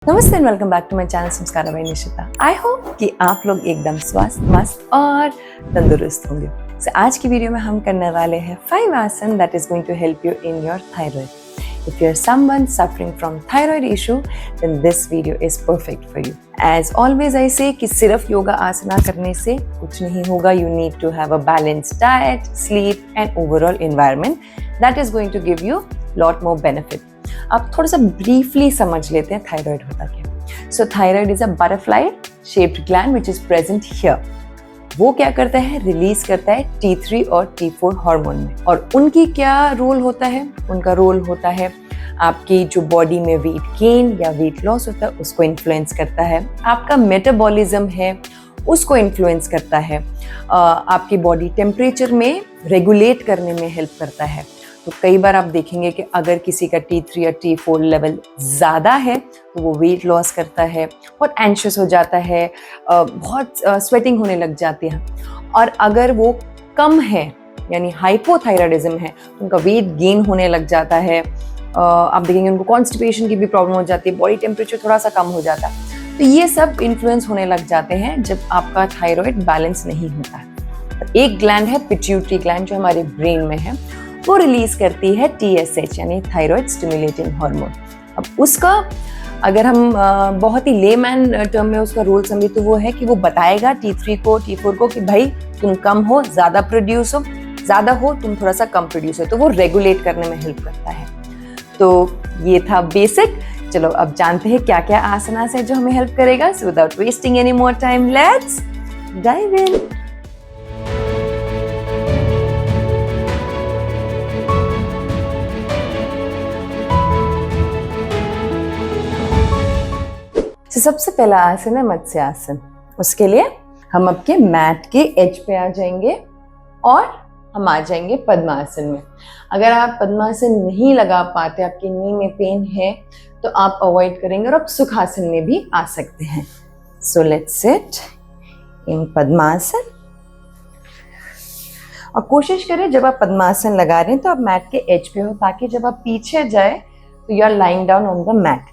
नमस्ते and welcome back to my channel Sanskara by Nishita. I hope कि आप लोग एकदम स्वस्थ, मस्त और तंदुरुस्त होंगे। So, आज की वीडियो में हम करने वाले हैं 5 आसन that is going to help you in your thyroid. If you're someone suffering from thyroid issue, then this video is perfect for you. As always I say कि सिर्फ योगा आसना करने से कुछ नहीं होगा. You need to have a balanced diet, sleep and overall environment that is going to give you lot more benefit. आप थोड़ा सा ब्रीफली समझ लेते हैं थायराइड होता क्या. So thyroid is a butterfly shaped gland which is present here. वो क्या करता है, रिलीज करता है T3 और T4 हार्मोन में. और उनकी क्या रोल होता है, उनका रोल होता है आपकी जो बॉडी में वेट गेन या वेट लॉस होता है उसको इन्फ्लुएंस करता है. आपका मेटाबॉलिज्म है उसको इन्फ्लुएंस करता है. आपकी बॉडी टेम्परेचर में रेगुलेट करने में हेल्प करता है. तो कई बार आप देखेंगे कि अगर किसी का T3 या T4 लेवल ज़्यादा है तो वो वेट लॉस करता है, बहुत एंशियस हो जाता है, बहुत स्वेटिंग होने लग जाती है. और अगर वो कम है यानी हाइपोथायराइडिज्म है तो उनका वेट गेन होने लग जाता है. आप देखेंगे उनको कॉन्स्टिपेशन की भी प्रॉब्लम हो जाती है, बॉडी टेम्परेचर थोड़ा सा कम हो जाता है. तो ये सब इन्फ्लुएंस होने लग जाते हैं जब आपका थायराइड बैलेंस नहीं होता है. एक ग्लैंड है पिट्यूटरी ग्लैंड जो हमारे ब्रेन में है, वो रिलीज करती है TSH यानी थायराइड स्टिमुलेटिंग हार्मोन. अब उसका अगर हम बहुत ही लेमैन टर्म में उसका रोल समझे तो वो है कि वो बताएगा T3 को T4 को कि भाई तुम कम हो, ज़्यादा प्रोड्यूस हो, ज़्यादा हो तुम थोड़ा सा कम प्रोड्यूस हो. तो वो रेगुलेट करने में हेल्प करता है. तो ये था बेसिक. चलो अब जानते हैं क्या क्या आसनास है जो हमें हेल्प करेगा. So without wasting any more time let's dive in. तो सबसे पहला आसन है मत्स्य आसन. उसके लिए हम आपके मैट के एज पे आ जाएंगे और हम आ जाएंगे पद्मासन में. अगर आप पद्मासन नहीं लगा पाते, आपकी नी में पेन है तो आप अवॉइड करेंगे और आप सुखासन में भी आ सकते हैं. सो लेट्स सिट इन पद्मासन. और कोशिश करें जब आप पद्मासन लगा रहे हैं तो आप मैट के एज पे हो ताकि जब आप पीछे जाए तो you are lying down on the mat.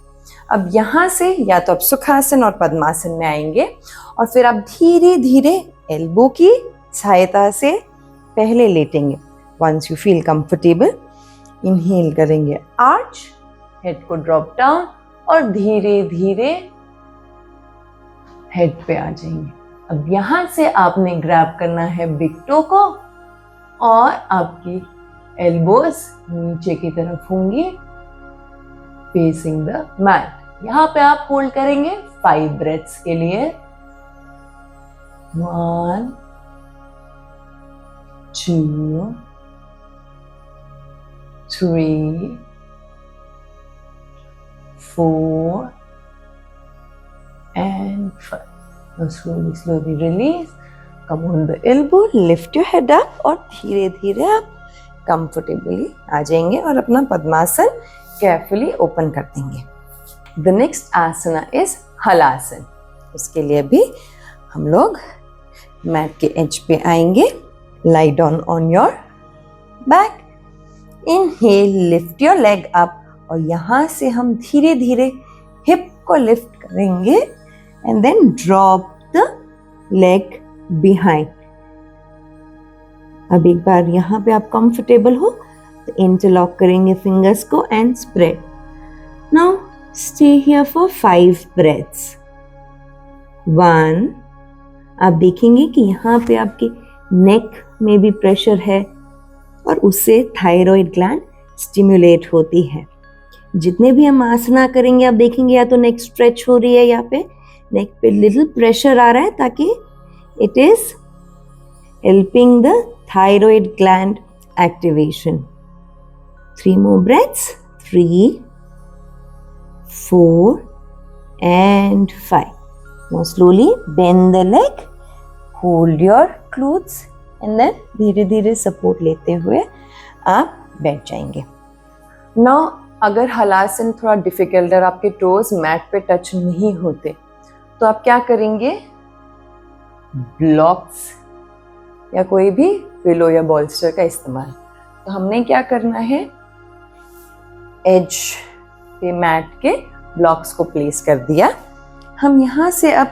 अब यहाँ से या तो आप सुखासन और पद्मासन में आएंगे और फिर आप धीरे धीरे एल्बो की सहायता से पहले लेटेंगे. Once you feel comfortable inhale करेंगे, आर्च, हेड को ड्रॉप डाउन और धीरे धीरे हेड पे आ जाएंगे. अब यहाँ से आपने ग्रैब करना है बिग टो को और आपकी एल्बोज नीचे की तरफ होंगी फेसिंग द मैट. यहाँ पे आप होल्ड करेंगे 5 ब्रेथ्स के लिए. 1 2 3 4 and 5. Now slowly release. Come on the elbow, lift your head up और धीरे धीरे आप कंफर्टेबली आ जाएंगे और अपना पद्मासन केयरफुली ओपन कर देंगे. The next asana is Halasana. उसके लिए भी हम लोग मैट के एज पे आएंगे. Lie down on your back. Inhale, lift your leg up और यहाँ से हम धीरे धीरे हिप को लिफ्ट करेंगे and then drop the leg behind. अब एक बार यहाँ पे आप कंफर्टेबल हो तो इंटरलॉक करेंगे फिंगर्स को and spread. Now stay here for 5 breaths. 1. आप देखेंगे कि यहाँ पे आपके नेक में भी प्रेशर है और उससे थायराइड ग्लैंड स्टिमुलेट होती है. जितने भी हम आसना करेंगे आप देखेंगे या तो नेक स्ट्रेच हो रही है, यहाँ पे नेक पे लिटिल प्रेशर आ रहा है ताकि it is helping the thyroid gland activation. 3 more breaths. 3 4 and 5. Now slowly bend the leg, hold your glutes and then धीरे धीरे सपोर्ट लेते हुए आप बैठ जाएंगे. Now अगर हलासन थोड़ा डिफिकल्ट है और आपके टोज मैट पे टच नहीं होते तो आप क्या करेंगे, ब्लॉक्स या कोई भी पिलो या बॉल्स्टर का इस्तेमाल. तो हमने क्या करना है, एज पे मैट के ब्लॉक्स को प्लेस कर दिया। हम यहाँ से अब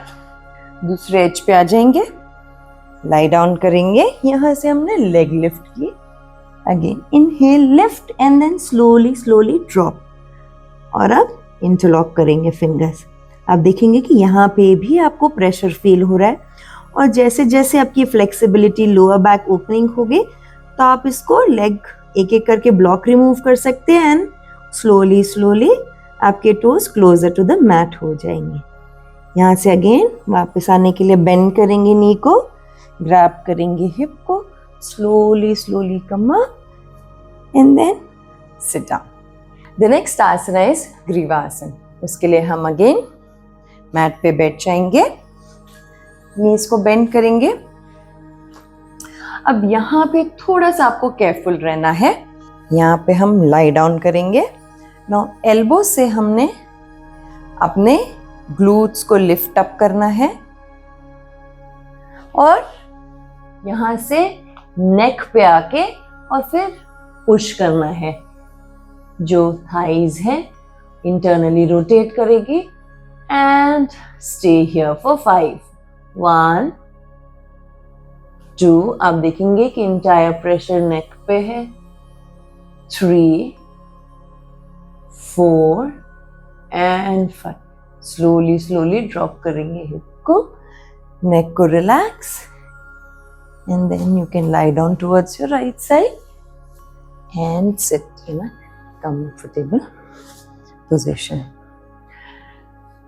दूसरे एज पे आ जाएंगे, लाई डाउन करेंगे। यहाँ से हमने लेग लिफ्ट की, again inhale lift and then slowly slowly drop, और अब इंटरलॉक करेंगे फिंगर्स। आप देखेंगे कि यहाँ पे भी आपको प्रेशर फील हो रहा है, और जैसे जैसे आपकी फ्लेक्सिबिलिटी लोअर बैक ओपनिंग होगी तो आप इसको लेग एक एक करके ब्लॉक रिमूव कर सकते हैं एंड स्लोली स्लोली आपके toes closer to the mat हो जाएंगे। यहाँ से अगेन वापस आने के लिए बेंड करेंगे नी को, ग्रैब करेंगे हिप को, slowly slowly come up and then sit down. The next asana is Grivasana. उसके लिए हम अगेन मैट पे बैठ जाएंगे, नीज को बेंड करेंगे। अब यहाँ पे थोड़ा सा आपको केयरफुल रहना है। यहाँ पे हम लाई डाउन करेंगे। नाउ एल्बो से हमने अपने ग्लूट्स को लिफ्ट अप करना है, और यहाँ से नेक पे आके और फिर पुश करना है। जो थाइज है इंटरनली रोटेट करेगी एंड स्टे हियर फॉर 5, 1, 2, आप देखेंगे कि इंटायर प्रेशर नेक पे है, 3, 4 एंड 5। स्लोली स्लोली ड्रॉप करेंगे हिप को, नेक को relax and then you can lie down towards your right side and sit in a comfortable position.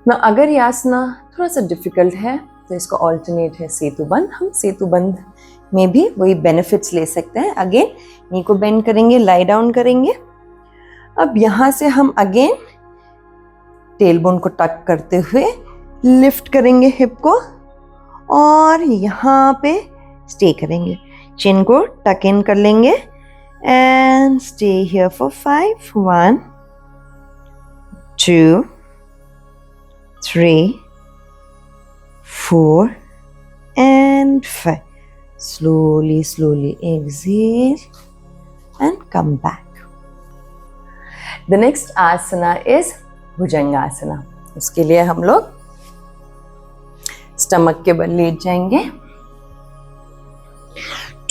ना अगर ये आसना थोड़ा सा डिफिकल्ट है तो इसको ऑल्टरनेट है सेतु बंद। हम सेतु बंद में भी वही बेनिफिट्स ले सकते हैं। अगेन नी को बेंड करेंगे, लाई डाउन करेंगे। अब यहाँ से हम अगेन टेल बोन को टक करते हुए लिफ्ट करेंगे हिप को, और यहाँ पे स्टे करेंगे। चिन को टक इन कर लेंगे and stay here for 5, 1, 2, 3, 4 and 5. Slowly, slowly exhale and come back. The next asana is Bhujangasana. उसके लिए हम लोग स्टमक के बल लेट जाएंगे,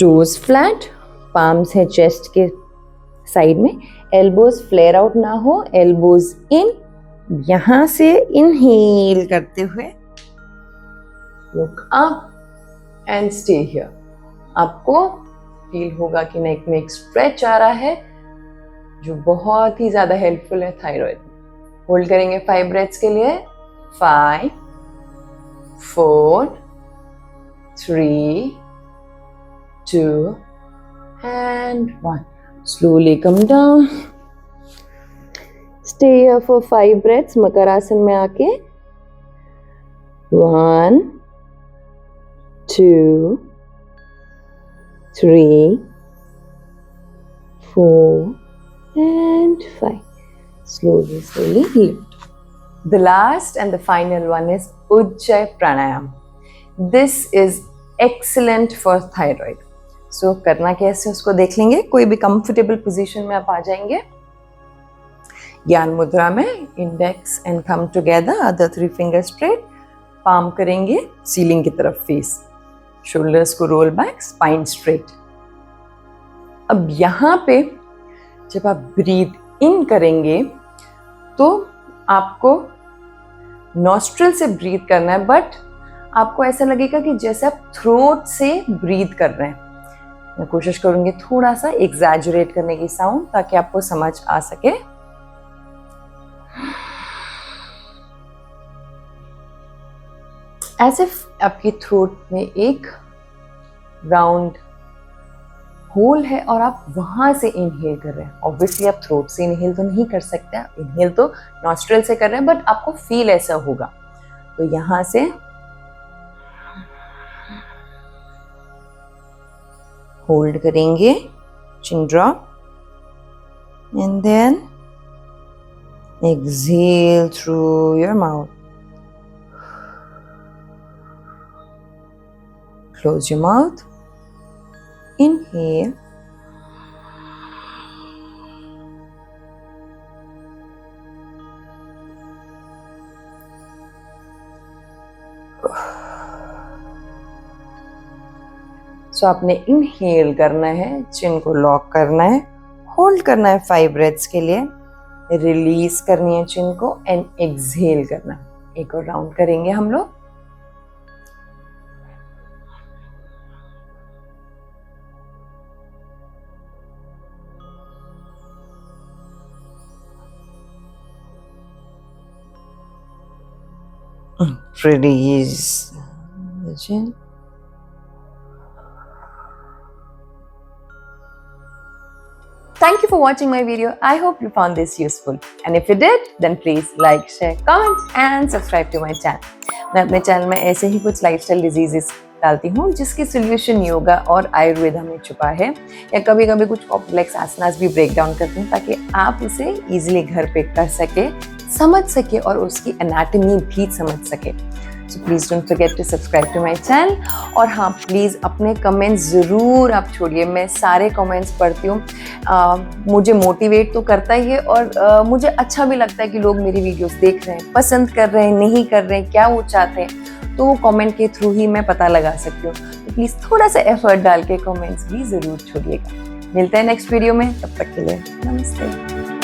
टोज फ्लैट, पाम्स है चेस्ट के साइड में, एल्बोज फ्लेयर आउट ना हो, एल्बोज इन। यहां से इनहेल करते हुए look up and stay here. आपको फील होगा कि नेक में एक स्ट्रेच आ रहा है जो बहुत ही ज्यादा हेल्पफुल है थायराइड। होल्ड करेंगे 5 ब्रेथ्स के लिए, 5, 4, 3, 2 and 1. Slowly come down. Stay here for 5 breaths. Makarasana में आके 1, 2, 3, 4 and 5. Slowly, slowly lift. The last and the final one is Ujjayi Pranayam. This is excellent for thyroid. So करना कैसे उसको देख लेंगे। कोई भी कंफर्टेबल पोजीशन में आप आ जाएंगे। ज्ञान मुद्रा में index and thumb together, other 3 finger straight, palm करेंगे सीलिंग की तरफ फेस, शोल्डर्स को रोल बैक, स्पाइन स्ट्रेट। अब यहाँ पे जब आप ब्रीथ इन करेंगे तो आपको नॉस्ट्रल से ब्रीथ करना है, बट आपको ऐसा लगेगा कि जैसे आप थ्रोट से ब्रीथ कर रहे हैं। मैं कोशिश करूंगी थोड़ा सा एग्जैजरेट करने की साउंड ताकि आपको समझ आ सके। एज इफ आपकी थ्रोट में एक राउंड होल है और आप वहां से इनहेल कर रहे हैं। ऑब्वियसली आप थ्रोट से इनहेल तो नहीं कर सकते, आप इनहेल तो नॉस्ट्रल से कर रहे हैं, बट आपको फील ऐसा होगा। तो यहां से होल्ड करेंगे, chin drop and then exhale through your mouth. Close your mouth. Inhale. So आपने इनहेल करना है, चिन को लॉक करना है, होल्ड करना है 5 ब्रेथ्स के लिए, रिलीज करनी है चिन को एंड एक्सहेल करना। एक और राउंड करेंगे हम लोग। Release the chin. Thank you for watching my video. I hope you found this useful. And if you did, then please like, share, comment and subscribe to my channel. मैं अपने channel में ऐसे ही कुछ lifestyle diseases डालती हूँ जिसकी solution yoga और आयुर्वेदा में छुपा है, या कभी कभी कुछ कॉम्प्लेक्स आसनास भी ब्रेक डाउन करती हूँ ताकि आप उसे इजीली घर पे कर सके, समझ सके और उसकी एनाटॉमी भी समझ सके। So please don't forget to subscribe to my channel. और हाँ, प्लीज़ अपने कमेंट्स ज़रूर आप छोड़िए, मैं सारे कमेंट्स पढ़ती हूँ। मुझे मोटिवेट तो करता ही है और मुझे अच्छा भी लगता है कि लोग मेरी वीडियोस देख रहे हैं, पसंद कर रहे हैं, नहीं कर रहे हैं, क्या वो चाहते हैं, तो वो कमेंट के थ्रू ही मैं पता लगा सकती हूँ। तो प्लीज़ थोड़ा सा एफर्ट डाल के कमेंट्स भी ज़रूर छोड़िएगा। मिलते हैं नेक्स्ट वीडियो में, तब तक के लिए नमस्ते।